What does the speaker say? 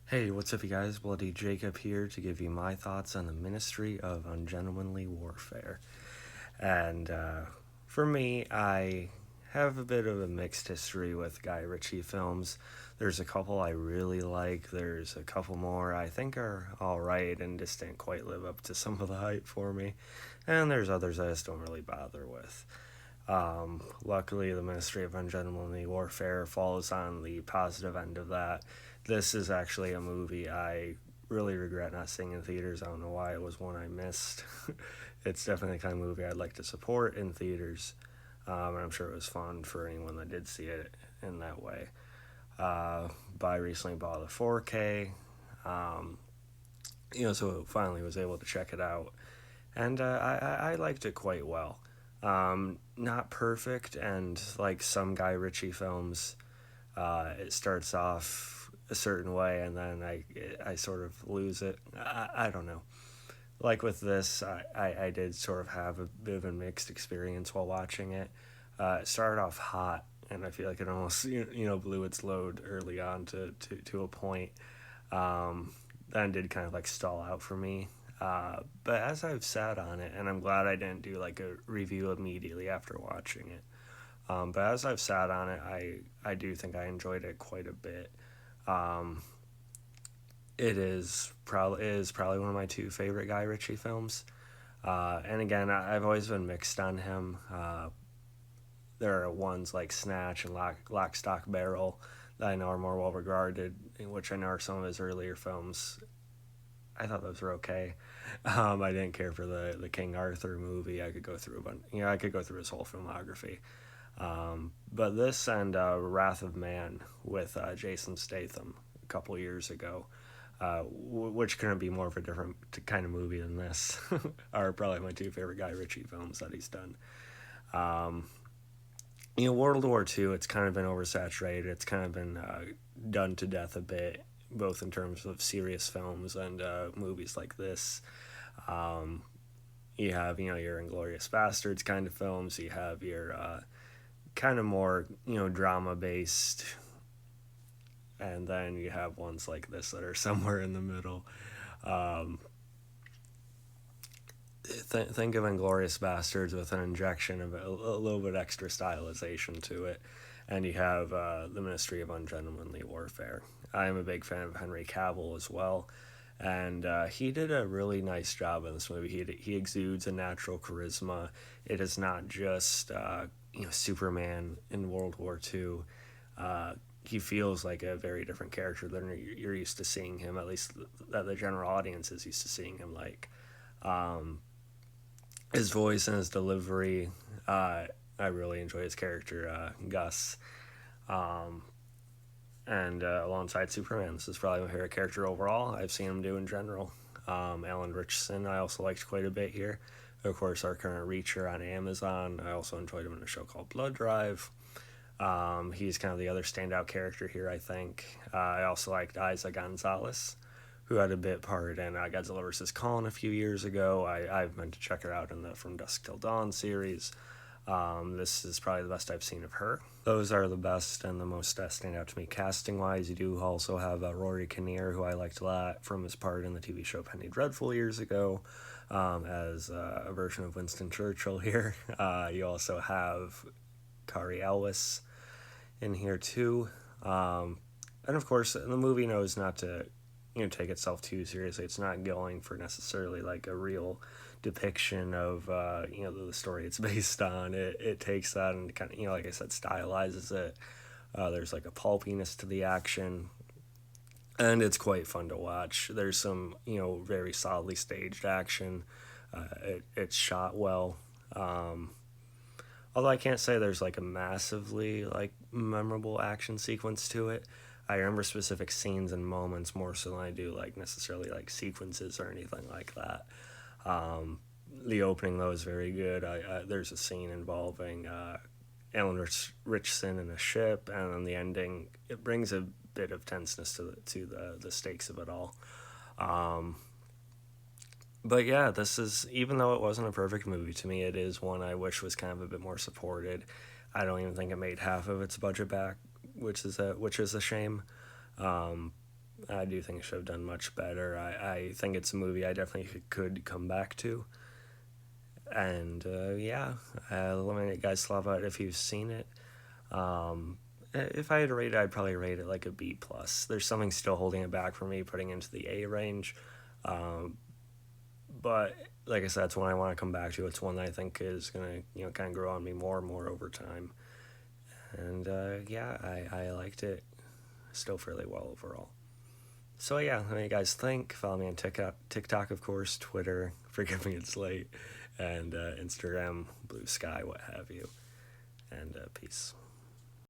Hey, what's up, you guys? Bloody Jacob here to give you my thoughts on the Ministry of Ungentlemanly Warfare. And for me, I have a bit of a mixed history with Guy Ritchie films. There's a couple I really like, there's a couple more I think are alright and just didn't quite live up to some of the hype for me. And there's others I just don't really bother with. Luckily, the Ministry of Ungentlemanly Warfare falls on the positive end of that. This is actually a movie I really regret not seeing in theaters. I don't know why it was one I missed. It's definitely the kind of movie I'd like to support in theaters, and I'm sure it was fun for anyone that did see it in that way. But I recently bought the 4K, um, so finally was able to check it out, and I liked it quite well. Not perfect, and like some Guy Ritchie films, it starts off a certain way and then I sort of lose it. I don't know. Like with this, I did sort of have a bit of a mixed experience while watching it. It started off hot, and I feel like it almost blew its load early on to a point. Then did kind of like stall out for me. But as I've sat on it, and I'm glad I didn't do like a review immediately after watching it. But as I've sat on it, I do think I enjoyed it quite a bit. Um, it is probably one of my two favorite Guy Ritchie films. And again, I've always been mixed on him. There are ones like Snatch and Lock, Stock, Barrel that I know are more well regarded, which I know are some of his earlier films. I thought those were okay. I didn't care for the King Arthur movie. I could go through a bunch, I could go through his whole filmography. But this and Wrath of Man with Jason Statham a couple years ago, which couldn't be more of a different kind of movie than this, are probably my two favorite Guy Ritchie films that he's done. Um, World War II, it's kind of been oversaturated. It's kind of been done to death a bit, both in terms of serious films and movies like this. Um, you have, your Inglorious Bastards kind of films. You have your kind of more, drama based. And then you have ones like this that are somewhere in the middle. Um, think of Inglorious Bastards with an injection of a little bit extra stylization to it. And you have the Ministry of Ungentlemanly Warfare. I am a big fan of Henry Cavill as well. And he did a really nice job in this movie. He exudes a natural charisma. It is not just Superman in World War II. He feels like a very different character than you're used to seeing him. At least that the general audience is used to seeing him like. Um, his voice and his delivery. I really enjoy his character, Gus. Um, and alongside Superman, this is probably my favorite character overall I've seen him do in general. Alan Richardson, I also liked quite a bit here. Of course, our current Reacher on Amazon. I also enjoyed him in a show called Blood Drive. He's kind of the other standout character here, I think. I also liked Isa Gonzalez, who had a bit part in Godzilla vs. Kong a few years ago. I've meant to check her out in the From Dusk Till Dawn series. This is probably the best I've seen of her. Those are the best and the most stand out to me casting wise. You do also have Rory Kinnear, who I liked a lot from his part in the TV show Penny Dreadful years ago, as a version of Winston Churchill here. You also have Kari Elwes in here too. And of course, the movie knows not to take itself too seriously. It's not going for necessarily like a real depiction of the story it's based on. It takes that and kind of like I said, stylizes it. There's like a pulpiness to the action, and it's quite fun to watch. There's some very solidly staged action. It's shot well. Although I can't say there's like a massively like memorable action sequence to it. I remember specific scenes and moments more so than I do like necessarily like sequences or anything like that. The opening though is very good. There's a scene involving Alan Richardson in a ship, and then the ending it brings a bit of tenseness to the stakes of it all. Um, but yeah, this is, even though it wasn't a perfect movie to me, it is one I wish was kind of a bit more supported. I don't even think it made half of its budget back, which is a shame. Um, do think it should have done much better. I think it's a movie I definitely could come back to. And yeah, let me know you guys love it if you've seen it. If I had to rate it, I'd probably rate it like a B plus. There's something still holding it back for me, putting into the A range. But like I said, it's one I want to come back to. It's one that I think is gonna kind of grow on me more and more over time. And yeah, I liked it still fairly well overall. So yeah, what do you guys think? Follow me on TikTok of course, Twitter, forgive me it's late, and Instagram, Blue Sky, what have you. And peace.